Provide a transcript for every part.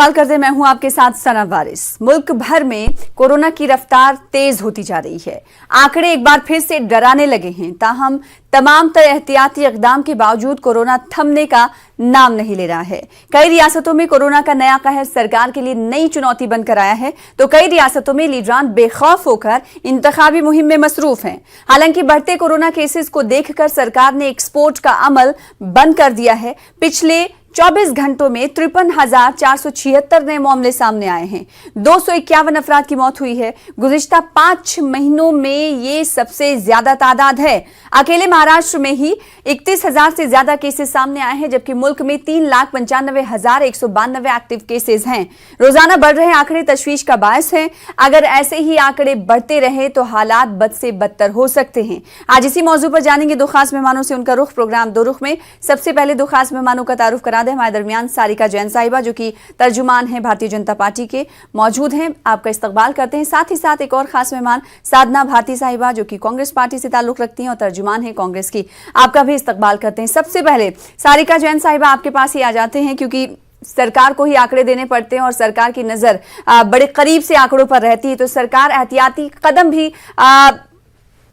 सवाल करते मैं हूं आपके साथ सना वारिस। मुल्क भर में कोरोना की रफ्तार तेज होती जा रही है। आंकड़े एक बार फिर से डराने लगे हैं। ताहम तमाम तरह एहतियाती इकदाम के बावजूद कोरोना थमने का नाम नहीं ले रहा है। कई रियासतों में कोरोना का नया कहर सरकार के लिए नई चुनौती बनकर आया है, तो कई रियासतों में लीडरान बेखौफ होकर इंतखाबी मुहिम में मसरूफ हैं। हालांकि बढ़ते कोरोना केसेस को देखकर सरकार ने एक्सपोर्ट का अमल बंद कर दिया है। पिछले 24 घंटों में 53,476 नए मामले सामने आए हैं। 251 अफराद की मौत हुई है। गुज़िश्ता 5 महीनों में ये सबसे ज्यादा तादाद है। अकेले महाराष्ट्र में ही 31,000 से ज्यादा केसेस सामने आए हैं, जबकि मुल्क में 3,95,192 एक्टिव केसेस हैं। रोजाना बढ़ रहे आंकड़े तशवीश का बायस हैं। अगर ऐसे ही आंकड़े बढ़ते रहे तो हालात बद से बदतर हो सकते हैं। आज इसी मौजू पर जानेंगे दो खास मेहमानों से उनका रुख। प्रोग्राम दो रुख में सबसे पहले दो खास मेहमानों का तारुफ करा दें। हमारे दरमियान सारिका जैन साहिबा, जो कि तर्जुमान हैं भारतीय जनता पार्टी के, मौजूद हैं। आपका इस्तकबाल करते हैं। साथ ही साथ एक और खास मेहमान साधना भारती साहिबा, जो कि कांग्रेस पार्टी से ताल्लुक रखती हैं और तर्जुमान है कांग्रेस की, आपका भी इस्तकबाल करते हैं। सबसे पहले सारिका जैन साहिबा, आपके पास ही आ जाते हैं, क्योंकि सरकार को ही आंकड़े देने पड़ते हैं और सरकार की नजर बड़े करीब से आंकड़ों पर रहती है, तो सरकार एहतियाती कदम भी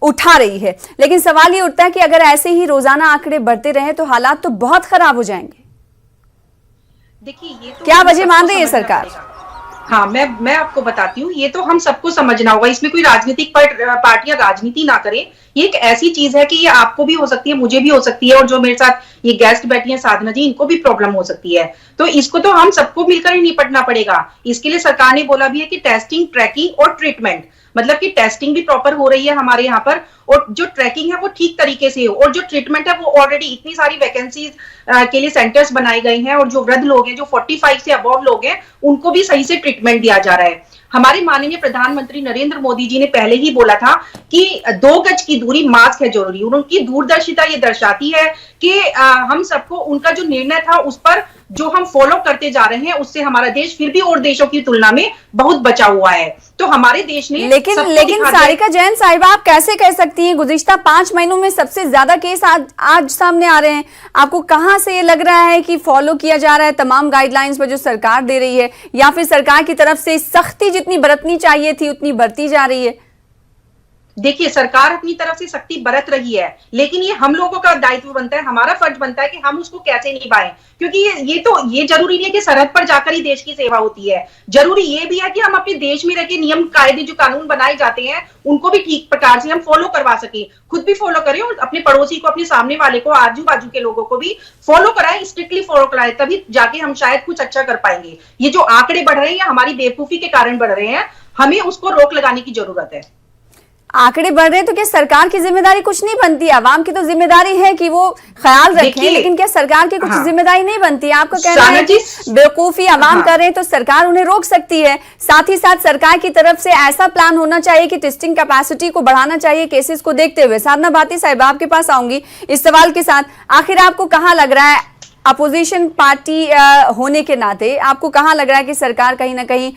उठा रही है। लेकिन सवाल ये उठता है कि अगर ऐसे ही रोजाना आंकड़े बढ़ते रहे तो हालात तो बहुत खराब हो जाएंगे। देखिए, ये तो क्या वजह मान रही है सरकार? हाँ, मैं आपको बताती हूँ। ये तो हम सबको समझना होगा। इसमें कोई राजनीतिक पार्टियां राजनीति ना करें। ये एक ऐसी चीज है कि ये आपको भी हो सकती है, मुझे भी हो सकती है, और जो मेरे साथ ये गेस्ट बैठी हैं साधना जी, इनको भी प्रॉब्लम हो सकती है। तो इसको तो हम सबको मिलकर ही निपटना पड़ेगा। इसके लिए सरकार ने बोला भी है कि टेस्टिंग, ट्रैकिंग और ट्रीटमेंट, मतलब कि टेस्टिंग भी प्रॉपर हो रही है हमारे यहाँ पर, और जो ट्रैकिंग है वो ठीक तरीके से हो, और जो ट्रीटमेंट है वो ऑलरेडी इतनी सारी वैकेंसीज के लिए सेंटर्स बनाए गए हैं, और जो वृद्ध लोग हैं, जो 45 से अबव लोग हैं, उनको भी सही से ट्रीटमेंट दिया जा रहा है। हमारे माननीय प्रधानमंत्री नरेंद्र मोदी जी ने पहले ही बोला था कि 2 गज की दूरी, मास्क है जरूरी। उनकी दूरदर्शिता ये दर्शाती है कि हम सबको उनका जो निर्णय था उस पर जो हम फॉलो करते जा रहे हैं, उससे हमारा देश फिर भी और देशों की तुलना में बहुत बचा हुआ है। तो हमारे देश ने लेकिन सारिका जैन साहिबा, आप कैसे कह सकती हैं गुज़िश्ता 5 महीनों में सबसे ज्यादा केस आज सामने आ रहे हैं? आपको कहां से ये लग रहा है कि फॉलो किया जा रहा है तमाम गाइडलाइंस पर जो सरकार दे रही है, या फिर सरकार की तरफ से सख्ती जितनी बरतनी चाहिए थी उतनी बरती जा रही है? देखिए, सरकार अपनी तरफ से सख्ती बरत रही है, लेकिन ये हम लोगों का दायित्व बनता है, हमारा फर्ज बनता है कि हम उसको कैसे निभाएं। क्योंकि ये जरूरी नहीं है कि सरहद पर जाकर ही देश की सेवा होती है। जरूरी ये भी है कि हम अपने देश में रहकर नियम कायदे जो कानून बनाए जाते हैं उनको भी ठीक प्रकार से हम फॉलो करवा सके, खुद भी फॉलो करें, और अपने पड़ोसी को, अपने सामने वाले को, आजू बाजू के लोगों को भी फॉलो कराएं, स्ट्रिक्टली फॉलो कराएं। तभी जाके हम शायद कुछ अच्छा कर पाएंगे। ये जो आंकड़े बढ़ रहे हैं हमारी बेवकूफी के कारण बढ़ रहे हैं, हमें उसको रोक लगाने की जरूरत है। आंकड़े बढ़ रहे हैं तो क्या सरकार की जिम्मेदारी कुछ नहीं बनती? आवाम की तो जिम्मेदारी है कि वो ख्याल रखें, लेकिन क्या सरकार की कुछ जिम्मेदारी नहीं बनती? आपका कहना है कि बेवकूफी आवाम कर रहे हैं तो सरकार उन्हें रोक सकती है। साथ ही साथ सरकार की तरफ से ऐसा प्लान होना चाहिए कि टेस्टिंग कैपेसिटी को बढ़ाना चाहिए केसेस को देखते हुए। साधना भारती साहिबा, आपके पास आऊंगी इस सवाल के साथ। आखिर आपको कहां लग रहा है, अपोजिशन पार्टी होने के नाते आपको कहां लग रहा है कि सरकार कहीं ना कहीं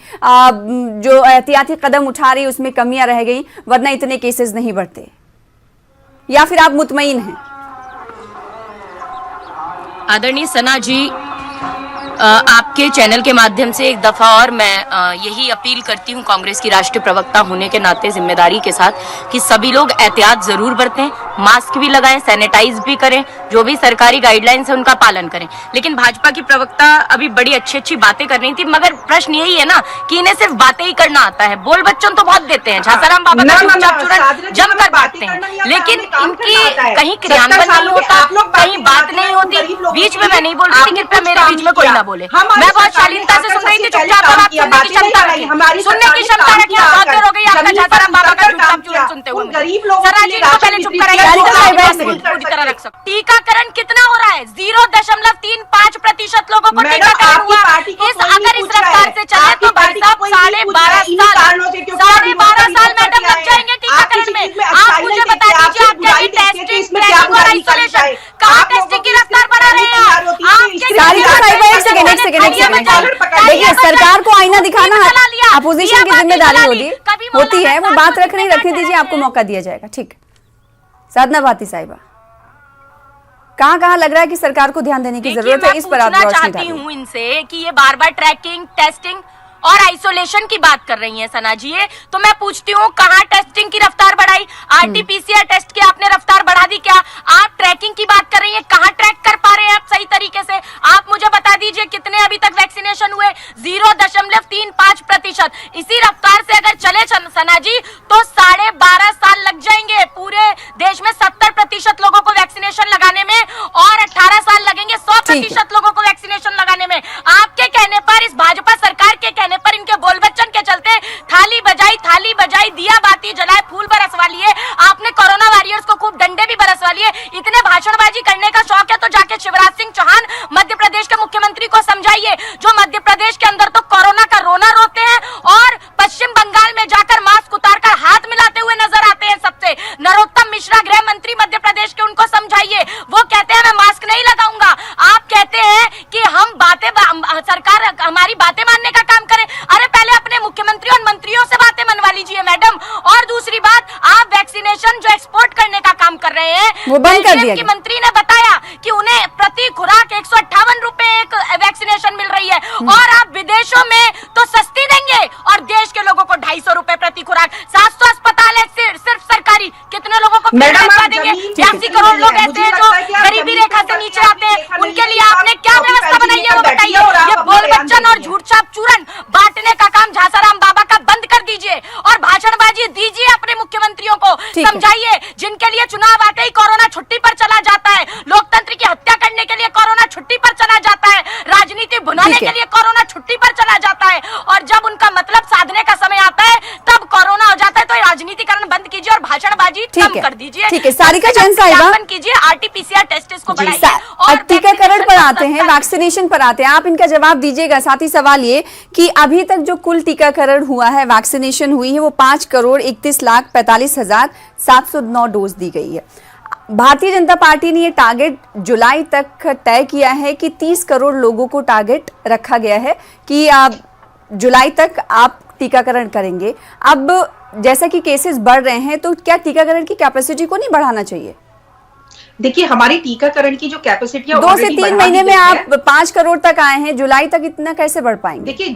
जो एहतियाती कदम उठा रही है उसमें कमियां रह गई, वरना इतने केसेस नहीं बढ़ते, या फिर आप मुतमईन हैं? आदरणीय सना जी, आपके चैनल के माध्यम से एक दफा और मैं यही अपील करती हूँ कांग्रेस की राष्ट्रीय प्रवक्ता होने के नाते जिम्मेदारी के साथ, कि सभी लोग एहतियात जरूर बरतें, मास्क भी लगाएं, सैनिटाइज भी करें, जो भी सरकारी गाइडलाइंस है उनका पालन करें। लेकिन भाजपा की प्रवक्ता अभी बड़ी अच्छी बातें कर रही थी, मगर प्रश्न यही है ना कि इन्हें सिर्फ बातें ही करना आता है। बोल बच्चों तो बहुत देते हैं, झासाराम बाबा का चूरन जमकर बांटते हैं, लेकिन इनकी कहीं क्रियान्वयन नहीं होता, कहीं बात नहीं होती। बीच में मैं नहीं बोल रही थी, कृपया मेरे बीच में कोई ना बोले। मैं बहुत शालीनता से सुन रही थी, चुपचाप। और आप सुनने की क्षमता रखिए, सुनने की क्षमता रखिए। बहुत देर हो गई आपका झासाराम बाबा का चुपचाप चूरन सुनते हुए। सरा जी को पहले चुप कराइए, पूरी तरह रख सकते। टीकाकरण कितना हो रहा है? 0.35% लोगों को टीकाकरण हुआ। अगर इस रफ्तार से चले तो भाई साहब 12.5 साल मैडम लग जाएंगे टीकाकरण में। आप मुझे बता दीजिए, आप क्या टेस्टिंग, ट्रैकिंग और आइसोलेशन, कहाँ टेस्टिंग की रफ्तार बढ़ा रहे हैं आप? देखिए, सरकार को आईना दिखाना अपोजिशन की जिम्मेदारी होती है। वो बात रखने दीजिए, आपको मौका दिया जाएगा। ठीक, साधना भारती साहिबा, कहाँ लग रहा है कि सरकार को ध्यान देने की जरूरत है, इस पर आप रोशनी चाहती हूँ इनसे कि ये बार बार ट्रैकिंग, टेस्टिंग और आइसोलेशन की बात कर रही हैं सना जी। ये तो मैं पूछती हूँ, कहाँ टेस्टिंग की रफ्तार बढ़ाई? आरटीपीसीआर टेस्ट की आपने रफ्तार बढ़ा दी क्या? आप ट्रैकिंग की बात कर रही हैं, कहाँ ट्रैक कर पा रहे हैं आप सही तरीके से? आप मुझे बता दीजिए कितने अभी तक वैक्सीनेशन हुए? 0.35%। इसी रफ्तार से अगर चले सना जी तो 12.5 साल लग जाएंगे पूरे देश में 70% लोगों को वैक्सीनेशन लगाने में, और 18 साल लगेंगे 100% लोगों को वैक्सीनेशन लगाने में। आपके कहने पर, इस भाजपा सरकार के कहने पर, इनके बोल बच्चन के चलते थाली बजाई, दिया बाती जलाए, फूल बरसवा लिए। आपने कोरोना वॉरियर्स को खूब डंडे भी बरसवा लिए। इतने भाषणबाजी करने का शौक है तो जाके शिवराज सिंह चौहान मध्य प्रदेश के मुख्यमंत्री को समझाइए, जो मध्य प्रदेश के अंदर तो कोरोना का रोना रोते हैं और पश्चिम बंगाल में जाकर मास्क उतारकर हाथ मिलाते हुए नजर आते हैं सबसे। नरोत्तम मिश्रा गृह मंत्री मध्य प्रदेश के, उनको समझाइए। वो कहते हैं मैं मास्क नहीं लगाऊंगा, आप कहते हैं कि हम सरकार हमारी बातें मानने का काम करे। अरे पहले अपने मुख्यमंत्री और मंत्रियों से बातें मनवा लीजिए मैडम। और दूसरी बात, आप वैक्सीनेशन जो एक्सपोर्ट करने का काम कर रहे हैं, वो बंद कर दिया। मंत्री ने बताया कि उन्हें प्रति खुराक 158 रुपए एक वैक्सीनेशन मिल रही है, और आप विदेशों में तो सस्ती देंगे और देश के लोगों को 250 रुपए प्रति खुराक। 700 अस्पताल है सिर्फ सरकारी, कितने लोगों को देंगे? 80 करोड़ लोग ऐसे हैं जो गरीबी रेखा से नीचे आते हैं, उनके लिए आपने क्या व्यवस्था बनाई है वो बताइए। ये बोल बच्चन और झूठ छाप चूरन बांटने का काम झासाराम बाबा का बंद कर दीजिए और भाषणबाजी दीजिए अपने मुख्यमंत्रियों को। समझाइए, जिनके लिए चुनाव आते ही कोरोना छुट्टी पर चला जाता है, लोकतंत्र की हत्या करने के लिए कोरोना छुट्टी पर चला जाता है, राजनीति भुनाने के लिए कोरोना छुट्टी पर चला जाता है, और जब उनका मतलब साधने का समय आता है तब कोरोना हो जाता है। तो राजनीतिकरण बंद कीजिए और भाषणबाजी कम कर दीजिए। ठीक है, सारिका जैन साहिबा कीजिए, आरटीपीसीआर टेस्ट को बढ़ाइए। और टीकाकरण पर आते हैं, वैक्सीनेशन पर आते हैं, आप इनका जवाब दीजिएगा। साथ ही सवाल ये कि अभी तक जो कुल टीकाकरण हुआ है, वैक्सीनेशन हुई है, वो 5,31,45,709 डोज दी गई है। भारतीय जनता पार्टी ने ये टारगेट जुलाई तक तय किया है कि 30 करोड़ लोगों को टारगेट रखा गया है कि जुलाई तक आप टीकाकरण करेंगे। अब जैसा कि केसेस बढ़ रहे हैं, तो क्या टीकाकरण की कैपेसिटी को नहीं बढ़ाना चाहिए? देखिए, हमारी टीकाकरण की जो कैपेसिटी है 2 से 3 महीने में आप 5 करोड़ तक आए हैं, जुलाई तक इतना कैसे बढ़ पाएंगे? देखिए,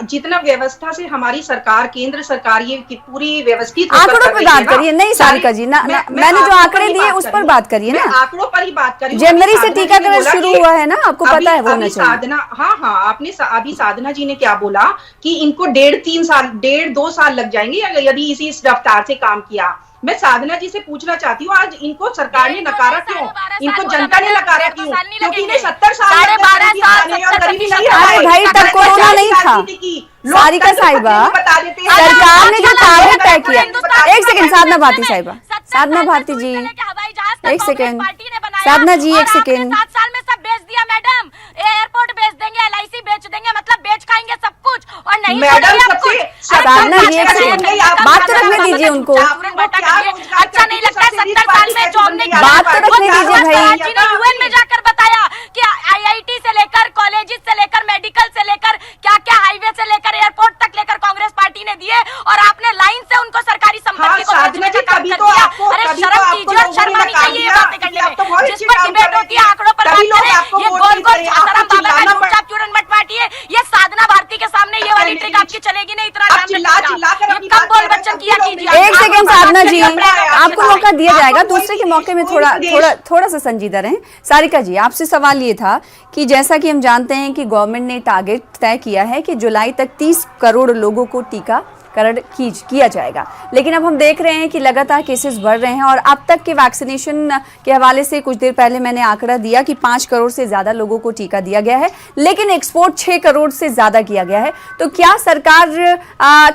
जितना व्यवस्था से हमारी सरकार, केंद्र सरकार ये पूरी व्यवस्थित आंकड़ों पर बात करिए। नहीं सारिका जी, मैंने जो आंकड़े दिए उस पर बात करिए ना। आंकड़ों पर ही बात करिए। जनवरी से टीकाकरण शुरू हुआ है ना, आपको पता है वो होना चाहिए। साधना, हाँ, आपने अभी साधना जी ने क्या बोला कि इनको 1.5-2 साल लग जाएंगे यदि इसी रफ्तार से काम किया। मैं साधना जी से पूछना चाहती हूँ, आज इनको सरकार ने नकारा क्यों? इनको जनता ने नकारा क्यों? क्योंकि इन्हें 70 साल और गरीबी नहीं अरे भाई, तब कोरोना नहीं था। सारिका साहिबा, सरकार ने जो टारगेट तय किया, एक सेकंड साधना भारती साहिबा, साधना भारती जी एक सेकंड, साधना जी एक सेकंड। 7 साल में सब बेच दिया मैडम, एयरपोर्ट बेच देंगे, LIC बेच देंगे, मतलब बेच खाएंगे सब कुछ और नहीं मैडम। साधना जी एक सेकंड, बात तो रखने दीजिए उनको। अच्छा नहीं लगता है 70 साल में जो हमने बात तो रखने दीजिए भाई। जी ने UN में जाकर बताया कि IIT से लेकर कॉलेजेस से लेकर मेडिकल से लेकर क्या हाईवे से लेकर एयरपोर्ट तक लेकर कांग्रेस पार्टी ने दिए, और आपने लाइन से उनको सरकारी संपत्ति को बेचने का काम कर दिया। अरे शर्म कीजिए और शर्म आनी चाहिए ये बातें करने में। जिस पर डिबेट होती है आंकड़ों पर बात करें, ये गोल झासाराम बाबा का झूठ छाप चूरन मत बांटिए। ये साधना भारती के सामने ये वाली ट्रिक आपकी चलेगी नहीं। इतना कम बोल बच्चन किया कीजिए। एक सेकंड साधना जी, आपको मौका दिया जाएगा, दूसरे के मौके में थोड़ा सा संजीदा रहें। सारिका जी, आपसे सवाल ये था कि जैसा कि हम जानते हैं कि गवर्नमेंट ने टारगेट तय किया है कि जुलाई तक 30 करोड़ लोगों को टीकाकरण किया जाएगा, लेकिन अब हम देख रहे हैं कि लगातार केसेस बढ़ रहे हैं और अब तक के वैक्सीनेशन के हवाले से कुछ देर पहले मैंने आंकड़ा दिया कि 5 करोड़ से ज्यादा लोगों को टीका दिया गया है, लेकिन एक्सपोर्ट 6 करोड़ से ज्यादा किया गया है। तो क्या सरकार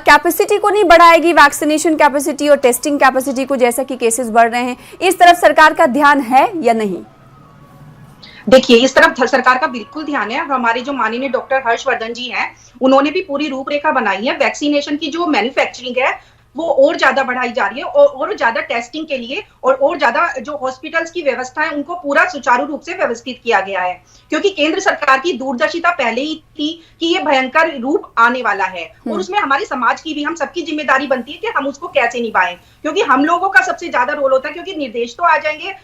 कैपेसिटी को नहीं बढ़ाएगी, वैक्सीनेशन कैपेसिटी और टेस्टिंग कैपेसिटी को, जैसा कि केसेस बढ़ रहे हैं? इस तरफ सरकार का ध्यान है या नहीं? देखिए, इस तरफ सरकार का बिल्कुल ध्यान है। हमारे जो माननीय डॉक्टर हर्षवर्धन जी हैं, उन्होंने भी पूरी रूपरेखा बनाई है। वैक्सीनेशन की जो मैन्युफैक्चरिंग है वो और ज्यादा बढ़ाई जा रही है, और ज्यादा टेस्टिंग के लिए और ज्यादा जो हॉस्पिटल्स की व्यवस्था है उनको पूरा सुचारू रूप से व्यवस्थित किया गया है। क्योंकि केंद्र सरकार की दूरदर्शिता पहले ही थी कि ये भयंकर रूप आने वाला है, और उसमें हमारे समाज की भी, हम सबकी जिम्मेदारी बनती है कि हम उसको कैसे निभाएं। क्योंकि हम लोगों का सबसे ज्यादा रोल होता है, क्योंकि निर्देश तो आ जाएंगे,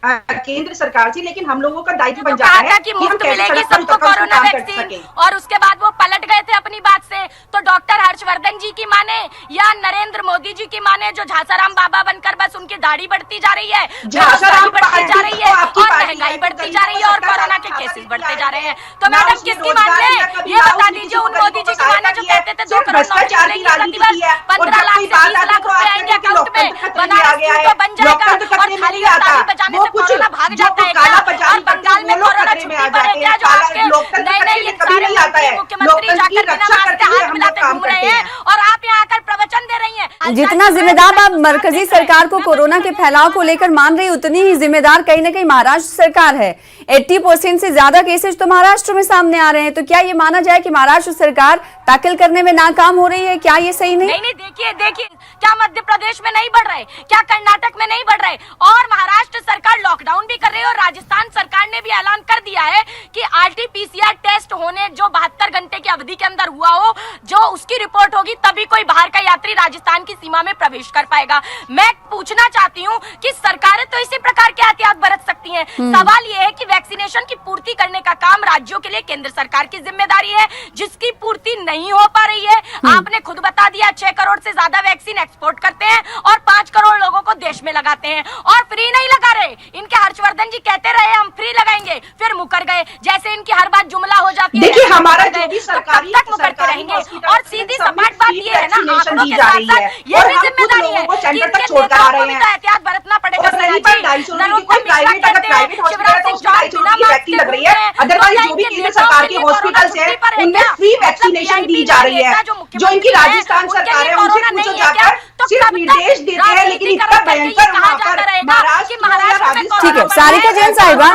केंद्र सरकार से, लेकिन हम लोगों का दायित्व बन तो जाता कहा है कि कि हम मुफ्त कैसे मिलेगी सड़क पर सबको उतर कर उसमें कोरोना काम कर वैक्सीन, सके। और उसके बाद वो पलट गए थे अपनी बात से। तो डॉक्टर हर्षवर्धन जी की माने या नरेंद्र मोदी जी की माने, जो झासाराम बाबा बनकर बस उनकी दाढ़ी बढ़ती जा रही है, झासाराम बढ़ती जा रही है, आपकी और पार्टी महंगाई है, बढ़ती तो जा रही है, और गरीबों को कोरोना के सरकार केसेस छाता बढ़ते नहीं जा रहे हैं। तो ना मैडम उसने किसकी रोजगार मान दिया, ले, कभी ये ना बता उसने दीजिए। किसी को उन गरीबों मोदी को जी की माने सहायता जो की है, कहते थे 2 सिर्फ करोड़ नौकरी भ्रष्टाचार की मिलेंगी राजनीति प्रतिवर्ष, की है। और 15 जब लाख कोई से बात 20 आती लाख है तो रुपए आप आएंगे कहते हैं कि अकाउंट में, लोकतंत्र खतरे में आ बनारस गया टू है, तो बन जाएगा, लोकतंत्र और खतरे में खाली नहीं आता। ताली बजाने वो से कुछ कोरोना भाग जो जाता है काला क्या? बाजारी और करते बंगाल हैं में वो लोग कोरोना खतरे में छुट्टी आ पर है जाते क्या, हैं। जो आपके लोकतंत्र नए खतरे नए में ये कभी सारे नहीं आता मंत्री है। मुख्यमंत्री लोकतंत्र की जाकर बिना रक्षा मास्क करते के हुए हाथ हम लोग मिलाते काम घूम रहे करते हैं, हैं। और आप यहाँ आकर प्रवचन दे रही हैं। जितना जिम्मेदार आप मरकजी सरकार को कोरोना के फैलाव को लेकर मान रही, उतनी ही जिम्मेदार कहीं ना कहीं महाराष्ट्र सरकार है। 80% से ज्यादा केसेस तो महाराष्ट्र में सामने आ रहे हैं। तो क्या ये माना जाए कि महाराष्ट्र सरकार टैकल करने में नाकाम हो रही है? क्या ये सही नहीं? नहीं, देखिए क्या मध्य प्रदेश में नहीं बढ़ रहे, क्या कर्नाटक में नहीं बढ़ रहे, और महाराष्ट्र सरकार लॉकडाउन भी कर रही है, और राजस्थान सरकार ने भी ऐलान कर दिया है कि आरटीपीसीआर टेस्ट होने जो 72 घंटे की अवधि के अंदर हुआ हो, जो उसकी रिपोर्ट होगी तभी कोई बाहर का यात्री राजस्थान की सीमा में प्रवेश कर पाएगा। मैं पूछना चाहती हूँ कि सरकारें तो इसी प्रकार के एहतियात बरत सकती हैं। सवाल यह है कि वैक्सीनेशन की पूर्ति करने का काम राज्यों के लिए केंद्र सरकार की जिम्मेदारी है, जिसकी पूर्ति नहीं हो पा रही है। आपने खुद बता दिया 6 करोड़ से ज्यादा वैक्सीन एक्सपोर्ट करते हैं और 5 करोड़ लोगों को देश में लगाते हैं, और फ्री नहीं लगा रहे। इनके हर्षवर्धन जी कहते रहे हम फ्री लगाएंगे, फिर मुकर गए। जैसे इनकी हर बात जुमला हो जाती है। देखिए हमारा जो भी सरकारी मुकरते रहेंगे, और सीधी सपाट बात ये है ना, आंकड़ों के साथ साथ ये भी जिम्मेदारी है कि इनके नेताओं को भी तो एहतियात बरतना पड़ेगा। और रही बात 250 की कोई प्राइवेट, अगर प्राइवेट हॉस्पिटल है तो उसमें 250 की वैक्सीन लग रही है। अदरवाइज जो भी केंद्र सरकार के हॉस्पिटल्स है उनमें फ्री वैक्सीनेशन दी जा रही है। जो इनकी राजस्थान सरकार है उनसे पूछो जाकर, सिर्फ निर्देश देते हैं, लेकिन इतना भयंकर वहां पर महाराष्ट्र। ठीक है सारिका जैन साहिबा,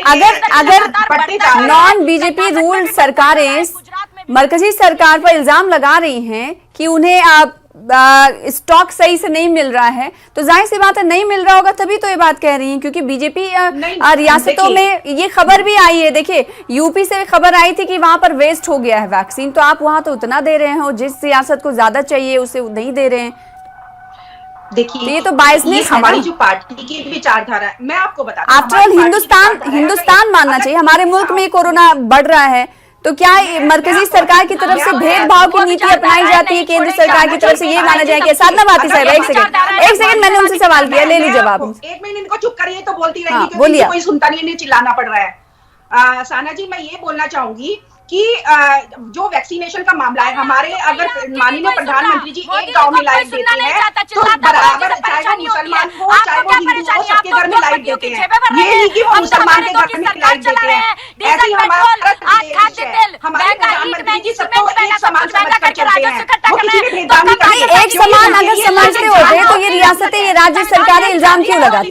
अगर बढ़ते जा रहे हैं। नॉन बीजेपी रूल सरकारें मरकजी सरकार पर इल्जाम लगा रही हैं कि उन्हें स्टॉक सही से नहीं मिल रहा है, तो जाहिर सी बात है नहीं मिल रहा होगा, तभी तो ये बात कह रही हैं। क्योंकि बीजेपी रियासतों में ये खबर भी आई है, देखिए यूपी से खबर आई थी कि वहां पर वेस्ट हो गया है वैक्सीन, तो आप वहां तो उतना दे रहे हो, जिस रियासत को ज्यादा चाहिए उसे नहीं दे रहे हैं। देखिए ये तो बायसनेस है, हमारी जो पार्टी की विचारधारा है, मैं आपको बताती हूं। आफ्टर ऑल हिंदुस्तान मानना चाहिए, हमारे मुल्क में कोरोना बढ़ रहा है, तो क्या मरकजी सरकार की तरफ से भेदभाव की नीति अपनाई जाती है केंद्र सरकार की तरफ से? ये माना जाए कि साधना बाती साहब एक सेकंड मैंने उनसे सवाल किया, ले लीजिए जवाब। 1 मिनट इनको चुप करिए तो बोलती रहेगी, क्योंकि बोलिए। कोई सुनता नहीं, इन्हें चिल्लाना पड़ रहा है। साना जी, मैं ये बोलना चाहूंगी कि जो वैक्सीनेशन का मामला है, हमारे अगर माननीय प्रधानमंत्री जी एक गांव में लाइट देते हैं तो बराबर, चाहे वो मुसलमान हो चाहे वो हिंदू हो, सबके घर में लाइट देते हैं। ये नहीं कि वो मुसलमान के घर में लाइट देते हैं। ऐसे ही हमारा देश है, हमारे प्रधानमंत्री जी सबको एक समान समझकर चलते हैं, वो किसी में भेदभाव नहीं करते। एक समान अगर समझते होते तो ये रियासतें, ये राज्य सरकारें इल्जाम क्यों लगाती?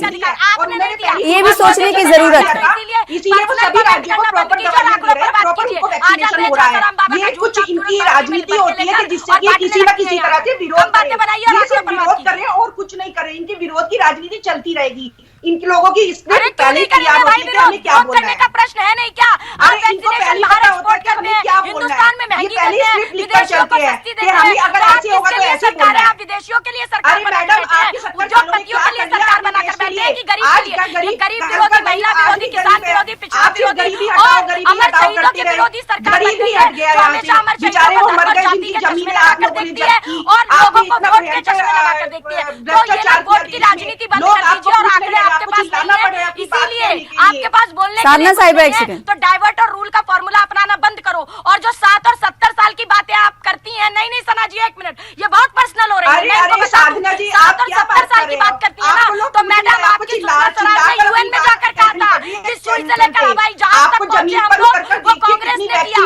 ये भी सोचने की जरूरत है। इसीलिए वो सभी राज्यों को प्रॉपर दवाइयां दे रहे हैं, प्रॉपर उनको वैक्सीनेशन हो रहा है। ये कुछ इनकी राजनीति होती है कि जिससे ये किसी न किसी तरह से विरोध करें, ये सिर्फ विरोध करें और कुछ नहीं करें। इनकी विरोध की राजनीति चलती रहेगी। इनके लोगों की स्क्रिप्ट पहले तैयार होती है कि हमें क्या बोलना है। का प्रश्न है नहीं क्या? अरे इनको पहले पता होता है कि हमें क्या बोलना है। ये पहले स्क्रिप्ट लिखकर चलते हैं कि हमें अगर ऐसे होगा तो ऐसे बोलना है। विदेशियों के लिए सरकार, अरे मैडम, आपकी सरकार उद्योगपतियों के लिए सरकार बनाकर बैठे हैं कि गरीब विरोधी, महिला विरोधी, किसान विरोधी, पिछड़ा विरोधी और अमर शहीदों के विरोधी सरकार बन गई है, जो हमेशा अमर शहीदों को धर्म जाति के चश्मे लगाकर देखती है और लोगों को वोट के चश्मे लगाकर देखती है। तो ये ना वोट की राजनीति बंद कर दीजिए, और आंकड़े आपके पास नहीं है, इसीलिए आपके पास बोलने के लिए कुछ नहीं है, तो डाइवर्ट और रूल का फॉर्मूला अपनाना बंद करो। और जो 7 और 70 साल की बातें आप करती हैं, नहीं सना जी 1 मिनट, ये बहुत पर्सनल हो रही है। अरे साधना जी, 7 और 70 साल की बात करती है ना, तो मैडम आपकी स्वराज ने यूएन में जाकर कहा था कि सुई से लेकर हवाई जहाज तक पहुंचे हम लोग, वो कांग्रेस ने किया।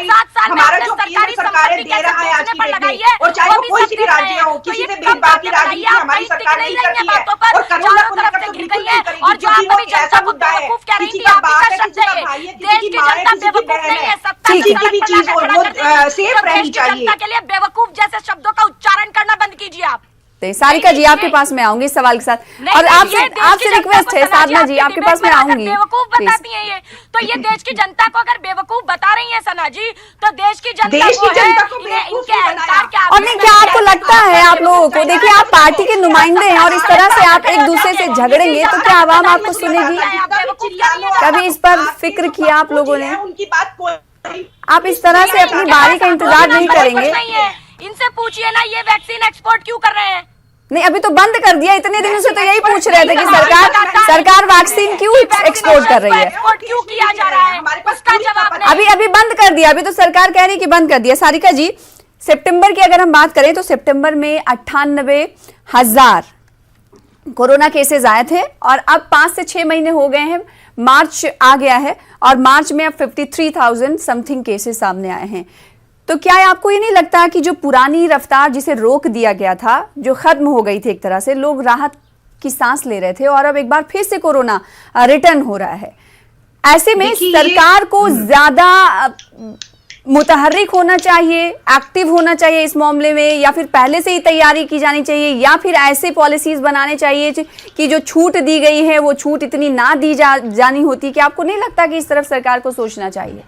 7 साल में अपने सरकारी संपत्ति कैसे बेचने पर लगाई है, और चाहे वो कोई सी भी राज्य हो, किसी से भेदभाव की राजनीति हमारी सरकार नहीं करती है। और करोना को लेकर तो बिल्कुल नहीं करेगी, और जो आप अभी जनता को बेवकूफ कह रही थी, आप इसका शब्द है ये, देश की जनता बेवकूफ नहीं है, सत्ता किसी की भी चीज हो वो सेफ रहनी चाहिए। जनता के लिए बेवकूफ जैसे शब्दों का उच्चारण करना बंद कीजिए आप। सारिका जी आपके पास मैं आऊंगी सवाल के साथ और आपसे रिक्वेस्ट है साधना जी आपके पास मैं आऊंगी। बेवकूफ बताती हैं ये, तो ये देश की जनता को अगर बेवकूफ बता रही है सना जी, तो देश की जनता को इनके अहंकार क्या। और नहीं क्या आपको लगता है आप लोगों को, देखिए आप पार्टी के नुमाइंदे हैं और इस तरह से आप एक दूसरे से झगड़ेंगे तो क्या आवाम आपको सुनेगी? कभी इस पर फिक्र किया आप लोगों ने? उनकी बात आप इस तरह से अपनी बारी का इंतजार नहीं करेंगे? इनसे पूछिए ना ये वैक्सीन एक्सपोर्ट क्यों कर रहे हैं? नहीं अभी तो बंद कर दिया, इतने दिनों से तो यही पूछ रहे थे कि सरकार वैक्सीन क्यों एक्सपोर्ट कर रही है, एक्सपोर्ट क्यों किया जा रहा है, उसका जवाब अभी बंद कर दिया। अभी तो सरकार कह रही है कि बंद कर दिया। सारिका जी सितंबर की अगर हम बात करें तो सितंबर में 98,000 कोरोना केसेस आए थे और अब 5 से 6 महीने हो गए हैं, मार्च आ गया है और मार्च में अब 53,000 समथिंग केसेस सामने आए हैं। तो क्या आपको ये नहीं लगता कि जो पुरानी रफ्तार जिसे रोक दिया गया था, जो खत्म हो गई थी, एक तरह से लोग राहत की सांस ले रहे थे और अब एक बार फिर से कोरोना रिटर्न हो रहा है, ऐसे में सरकार को ज्यादा मुतहर्रिक होना चाहिए, एक्टिव होना चाहिए इस मामले में, या फिर पहले से ही तैयारी की जानी चाहिए, या फिर ऐसे पॉलिसीज बनाने चाहिए कि जो छूट दी गई है वो छूट इतनी ना दी जानी होती? कि आपको नहीं लगता कि इस तरफ सरकार को सोचना चाहिए?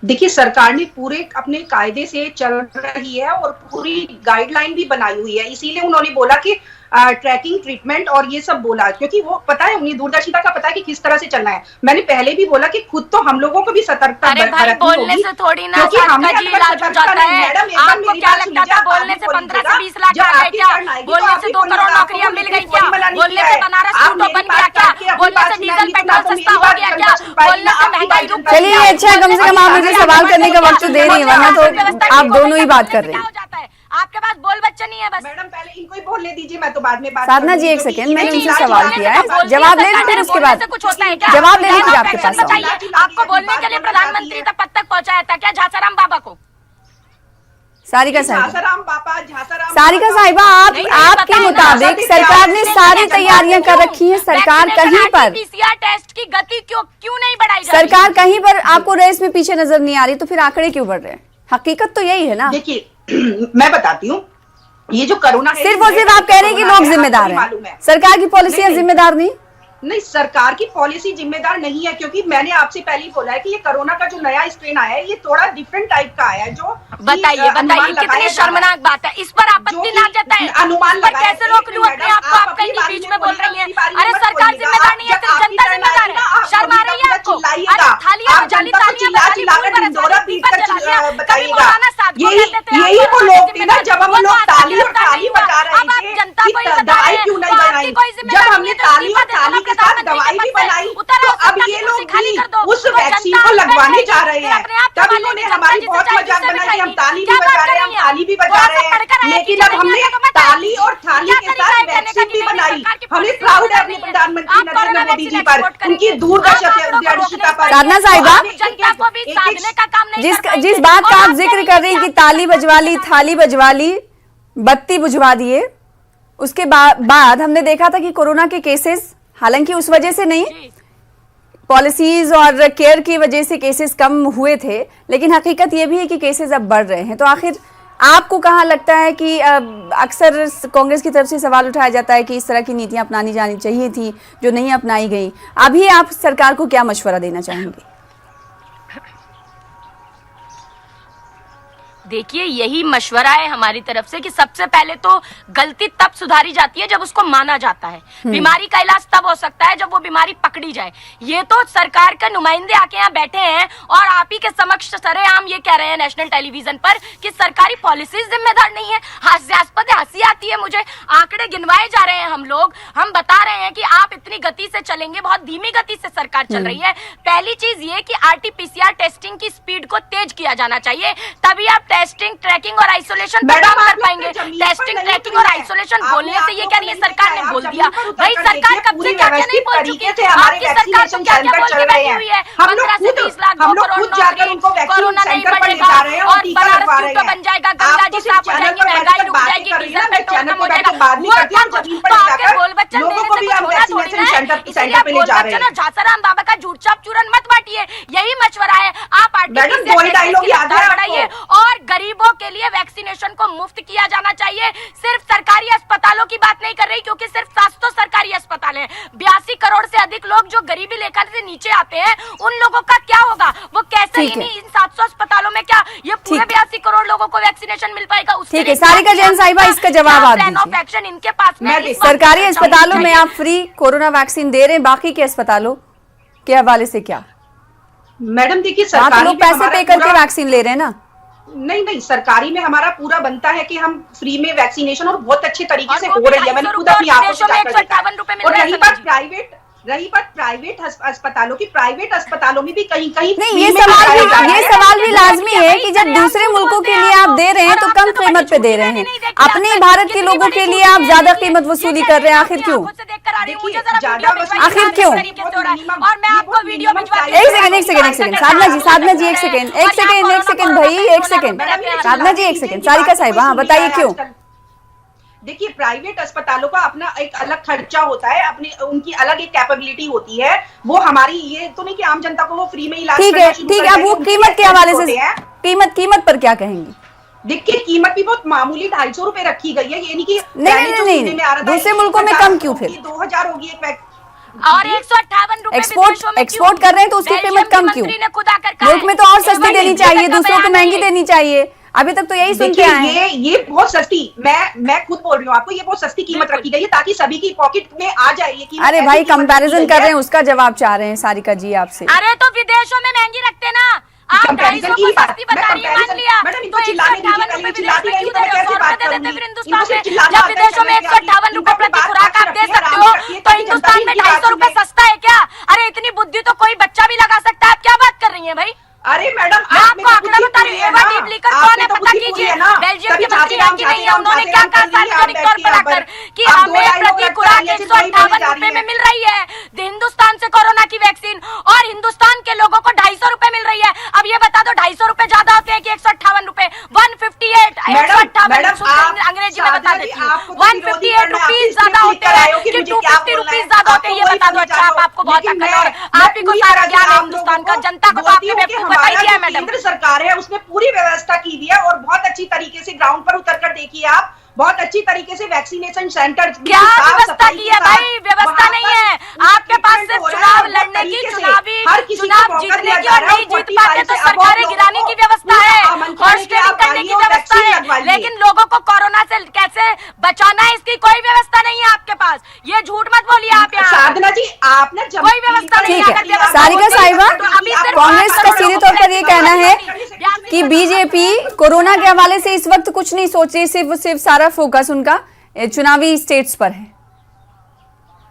देखिए सरकार ने पूरे अपने कायदे से चल रही है और पूरी गाइडलाइन भी बनाई हुई है, इसीलिए उन्होंने बोला कि ट्रैकिंग ट्रीटमेंट और ये सब बोला, क्योंकि वो पता है उन्हें दूरदर्शिता का पता है कि किस तरह से चलना है। मैंने पहले भी बोला कि खुद तो हम लोगों को भी सतर्कता बरतनी होगी, से थोड़ी ना क्योंकि हमें इलाज हो जाता है। आपको क्या लगता था बोलने से 15 से 20 लाख आ गए क्या? बोलने से 2 करोड़ नौकरियां मिल गई क्या? बोलने से बनारस रूट बन गया क्या? बोलने से डीजल पेट्रोल सस्ता हो गया क्या? बोलने से महंगाई रुक गई? चलिए अच्छा, कम से कम आप मुझे सवाल करने का वक्त दे रही है, वरना तो आप दोनों ही बात कर रहे हैं। आपके पास बोल बच्चा नहीं है बस। मैडम पहले इनको ही बोलने दीजिए, मैं तो बाद में बात। साधना जी एक सेकेंड, मैंने उनसे सवाल किया है, जवाब ले लीजिए, उसके बाद जवाब ले लीजिए आपके पास। आपको बोलने के लिए प्रधानमंत्री तक पद तक पहुंचाया था क्या झासाराम बाबा को? सारिका साहिबा, सारिका साहिबा आपके मुताबिक सरकार ने सारी तैयारियां कर रखी हैं, सरकार कहीं पर पीसीआर टेस्ट की गति क्यों नहीं बढ़ाई जा रही? सरकार कहीं पर आपको रेस में पीछे नजर नहीं आ रही, तो फिर आंकड़े क्यों बढ़ रहे हैं? हकीकत तो यही है ना। देखिए मैं बताती हूँ, ये जो कोरोना है, सिर्फ और सिर्फ आप कह रहे हैं कि लोग जिम्मेदार हैं, सरकार की पॉलिसियां जिम्मेदार नहीं, सरकार की पॉलिसी जिम्मेदार नहीं है, क्योंकि मैंने आपसे पहले ही बोला है कि ये कोरोना का जो नया स्ट्रेन आया है ये थोड़ा डिफरेंट टाइप का आया है। जो बताइए कितनी शर्मनाक बात है, इस पर आपत्ति ना जताएं, अनुमान कैसे रोक लूं अपने आप को? आप कहीं बीच में बोल रही हैं, अरे सरकार जिम्मेदार नहीं है, सिर्फ जनता जिम्मेदार है। शर्म आ रही है आपको? अरे थालियां बजाली, तालियां बजाली, कभी मौलाना साहब को कहते थे यही वो लोग थे ना, जब हम लोग ताली और थाली बजा रहे थे जनता को कि दवाई क्यों नहीं बनाई, जब हमने ताली और थाली के साथ दवाई भी बनाई, तो अब ये लोग भी उस वैक्सीन को लगवाने जा रहे हैं। तब इन्होंने हमारी बहुत मजाक बनाई कि हम ताली भी बजा रहे हैं, हम थाली भी बजा रहे हैं, लेकिन अब हमने ताली और थाली के साथ वैक्सीन भी बनाई। हमें प्राउड है अपने प्रधानमंत्री नरेंद्र मोदी जी पर, उनकी दूरदर्शिता पर। साधना साहिबा, जनता को भी साधने का काम नहीं, जिस बात का आप जिक्र कर रही हैं कि ताली बजवा ली, थाली बजवा ली, बत्ती बुझवा दिए, उसके बाद हमने देखा था कि कोरोना के केसेस, हालांकि उस वजह से नहीं, पॉलिसीज और केयर की वजह से केसेस कम हुए थे, लेकिन हकीकत यह भी है कि केसेस अब बढ़ रहे हैं। तो आखिर आपको कहाँ लगता है कि अक्सर कांग्रेस की तरफ से सवाल उठाया जाता है कि इस तरह की नीतियां अपनानी जानी चाहिए थी जो नहीं अपनाई गई, अभी आप सरकार को क्या मशवरा देना चाहेंगे? देखिए यही मशवरा है हमारी तरफ से कि सबसे पहले तो गलती तब सुधारी जाती है जब उसको माना जाता है। बीमारी का इलाज तब हो सकता है जब वो बीमारी पकड़ी जाए। ये तो सरकार के नुमाइंदे आके यहाँ बैठे हैं और आप ही के समक्ष सरेआम ये कह रहे हैं नेशनल टेलीविजन पर कि सरकारी पॉलिसीज जिम्मेदार नहीं है। हास्यास्पद है, हंसी आती है मुझे। आंकड़े गिनवाए जा रहे हैं हम बता रहे हैं कि आप इतनी गति से चलेंगे, बहुत धीमी गति से सरकार चल रही है। पहली चीज ये कि RT-PCR टेस्टिंग की स्पीड को तेज किया जाना चाहिए, तभी आप टेस्टिंग, ट्रैकिंग और आइसोलेशन पर काम कर पाएंगे। टेस्टिंग, ट्रैकिंग और आइसोलेशन बोलने से ये क्या नहीं, सरकार ने बोल दिया। भाई सरकार कब से क्या नहीं बोल चुकी है? आपकी सरकार तो क्या बोल के बैठी हुई है? 15 से 20 लाख 2 करोड़ नौकरी, कोरोना नहीं बढ़ेगा और बनारस रूट बन जाएगा, गंगा जी साफ हो जाएंगे, महंगाई रुक जाएगी, डीजल पेट्रोल कम हो जाएगा। तो आके बोल बच्चन देने से कुछ होना थोड़ी ना है। इसलिए आप बोल बच्चन और झासाराम बाबा का झूठ चाप चूरन मत बांटिए, यही मशवरा है। आप RT-PCR बढ़ाइए और गरीबों के लिए वैक्सीनेशन को मुफ्त किया जाना चाहिए। सिर्फ सरकारी अस्पतालों की बात नहीं कर रही, क्योंकि सिर्फ 700 सरकारी अस्पताल हैं। 82 करोड़ से अधिक लोग जो गरीबी रेखा से नीचे आते हैं, उन लोगों का क्या होगा? वो कैसे इन 700 अस्पतालों में क्या ये पूरे 82 करोड़ लोगों को वैक्सीनेशन मिल पाएगा? ठीक है, सारिका जैन साहिबा, इसका जवाब आप दीजिए। एक्शन इनके पास में सरकारी अस्पतालों में आप फ्री कोरोना वैक्सीन दे रहे हैं, बाकी के अस्पतालों के हवाले से क्या? मैडम देखिए, आप सरकारी लोग पैसे पे करके वैक्सीन ले रहे हैं ना? नहीं, सरकारी में हमारा पूरा बनता है कि हम फ्री में वैक्सीनेशन, और बहुत अच्छे तरीके से हो रही है। मैंने खुद अपनी आंखों से जाकर देखा। और रही बात प्राइवेट अस्पतालों की, प्राइवेट अस्पतालों में भी कहीं नहीं, ये सवाल भी लाजमी है कि जब दूसरे मुल्कों के लिए आप दे रहे हैं तो कम कीमत पे दे रहे हैं, अपने भारत के लोगों के लिए आप ज्यादा कीमत वसूली कर रहे हैं। आखिर क्यों? आखिर क्यों? और मैं आपको वीडियो एक सेकंड साधना जी, एक सेकंड भाई, एक सेकंड साधना जी, एक सेकंड सारिका साहिबा, हाँ बताइए क्यों? देखिए, प्राइवेट अस्पतालों का अपना एक अलग खर्चा होता है, अपनी उनकी अलग एक कैपेबिलिटी होती है। वो हमारी ये तो नहीं कि आम जनता को वो फ्री में इलाज ठीक है, अब वो कीमत के हवाले से कीमत पर क्या कहेंगे? देखिए, कीमत भी बहुत मामूली 250 रुपए रखी गई है। ये नहीं कि नहीं, दूसरे मुल्कों में कम क्यों? फिर 2000 होगी एक और 158 रुपए एक्सपोर्ट कर रहे हैं तो उसकी कीमत कम क्यों? मुल्क में तो और सस्ती देनी चाहिए, दूसरों को महंगी देनी चाहिए। अभी तक तो यही सुनते हैं। ये बहुत सस्ती, मैं खुद बोल रही हूँ आपको, ये बहुत सस्ती कीमत रखी गई है ताकि सभी की पॉकेट में आ जाए ये कीमत। अरे भाई, कंपैरिजन कर रहे हैं, उसका जवाब चाह रहे हैं सारिका जी आपसे। अरे तो विदेशों में महंगी रखते ना, आप 250 को सस्ती बता रही है, मान लिया तो 158 रुपए विदेश में क्यों दे रहे हो? 100 रुपए दे देते फिर हिंदुस्तान में। जब विदेशों में 158 रुपए प्रति खुराक आप दे सकते हो, तो हिंदुस्तान में 250 रुपए सस्ता है क्या? अरे इतनी बुद्धि तो कोई बच्चा भी लगा सकता है। आप क्या बात कर रही है भाई? अरे मैडम, आपको आंकड़ा बता रही हूँ, कौन है पता कीजिए। बेल्जियम के मंत्री हैं कि नहीं है, उन्होंने क्या कहा सार्वजनिक तौर पर आकर कि हमें प्रति खुराक 158 रुपए में मिल रही है हिंदुस्तान से कोरोना की वैक्सीन, और हिंदुस्तान के लोगों को 250 रुपए मिल रही है। अब ये बता दो, 250 रुपए ज्यादा होते हैं कि 158 रुपए? 158 अंग्रेजी में बता देती हूँ, 158 रुपीज ज्यादा होते हैं कि 250 रुपीज ज्यादा होते हैं? ये बता दो। अच्छा, आपको बहुत अकल और आप ही को सारा ज्ञान है हिंदुस्तान का, जनता को तो आपने बेवकूफ बताई दिया है। मैडम, केंद्र सरकार है, उसने पूरी व्यवस्था की हुई है और बहुत अच्छी तरीके से ग्राउंड पर उतर कर देखिए आप, बहुत अच्छी तरीके से वैक्सीनेशन सेंटर क्या व्यवस्था की है भाई? व्यवस्था नहीं है आपके पास, सिर्फ चुनाव लड़ने की, चुनाव जीतने की, और नहीं जीत पाते तो सरकारें गिराने की व्यवस्था है, हॉर्स ट्रेडिंग करने की व्यवस्था है, लेकिन लोगों को कोरोना से कैसे बचाना है इसकी कोई व्यवस्था नहीं है आपके पास। ये झूठ मत बोलिए आप यहाँ। साधना जी, आपने कोई व्यवस्था नहीं है। सारिका साहिबा, कांग्रेस का सीधे तौर पर ये कहना है कि बीजेपी कोरोना के हवाले से इस वक्त कुछ नहीं सोच रही, सिर्फ सारा फोकस उनका चुनावी स्टेट्स पर है।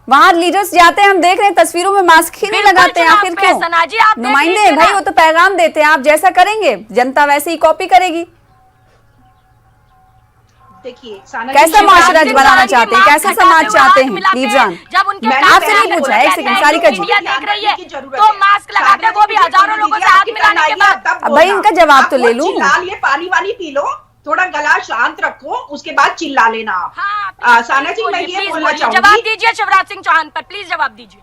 वहां लीडर्स जाते हैं, हम देख रहे हैं तस्वीरों में मास्क ही नहीं लगाते हैं। आखिर क्यों? नुमाइंदे भाई, वो तो पैगाम देते हैं, आप जैसा करेंगे जनता वैसे ही कॉपी करेगी। देखिए, कैसा माशरा बनाना चाहते हैं, कैसा समाज चाहते हैं लीडरान? आपसे नहीं पूछा। एक सेकंड सारिका जी, देख रही है तो मास्क लगाते, वो भी हजारों लोगों से हाथ मिलाने के बाद। भाई, इनका जवाब तो ले लूं। ये पानी वानी पी लो, थोड़ा गला शांत रखो, उसके बाद चिल्ला लेना आप। हाँ, साना जी, मैं ये बोलना चाहूंगी, जवाब दीजिए शिवराज सिंह चौहान पर, प्लीज जवाब दीजिए।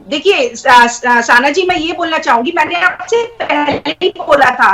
देखिए साना जी, मैं ये बोलना चाहूंगी, मैंने आपसे पहले ही बोला था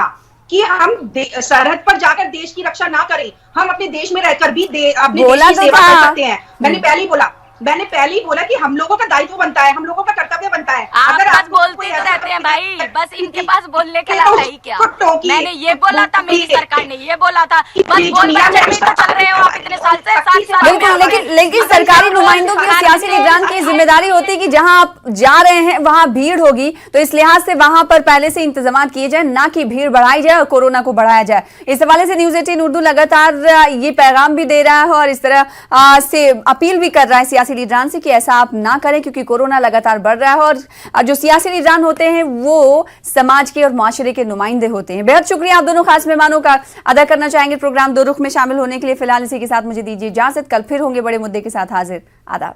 कि हम सरहद पर जाकर देश की रक्षा ना करें, हम अपने देश में रहकर भी अपने देश की सेवा कर सकते हैं। मैंने पहले ही बोला कि हम लोगों का दायित्व बनता है, हम लोगों का कर्तव्य बनता है। अगर आप बोलते तो रहते हैं भाई, बस इनके पास बोलने के लिए है क्या? मैंने ये बोला था, मेरी सरकार ने ये बोला था, बस बोल तो चल रहे हो आप इतने साल से, 7 साल। बिल्कुल, लेकिन सरकारी नुमाइंदों की, सियासी लीडरान की जिम्मेदारी होती है कि जहां आप जा रहे हैं वहां भीड़ होगी, तो इस लिहाज से वहां पर पहले से इंतजाम किए जाए, ना कि भीड़ बढ़ाई जाए और कोरोना को बढ़ाया जाए। इस हवाले से न्यूज़ 18 उर्दू लगातार ये पैगाम भी दे रहा है और इस तरह से अपील भी कर रहा है सियासी लीडरान से कि ऐसा आप ना करें, क्योंकि कोरोना लगातार बढ़ रहा है और जो सियासी लीडरान होते हैं वो समाज के और माशरे के नुमाइंदे होते हैं। बेहद शुक्रिया आप दोनों खास मेहमानों का अदा करना चाहेंगे प्रोग्राम दो रुख में शामिल होने के लिए। फिलहाल इसी के साथ मुझे दीजिए इजाजत, कल फिर होंगे बड़े मुद्दे के साथ हाजिर। आदाब।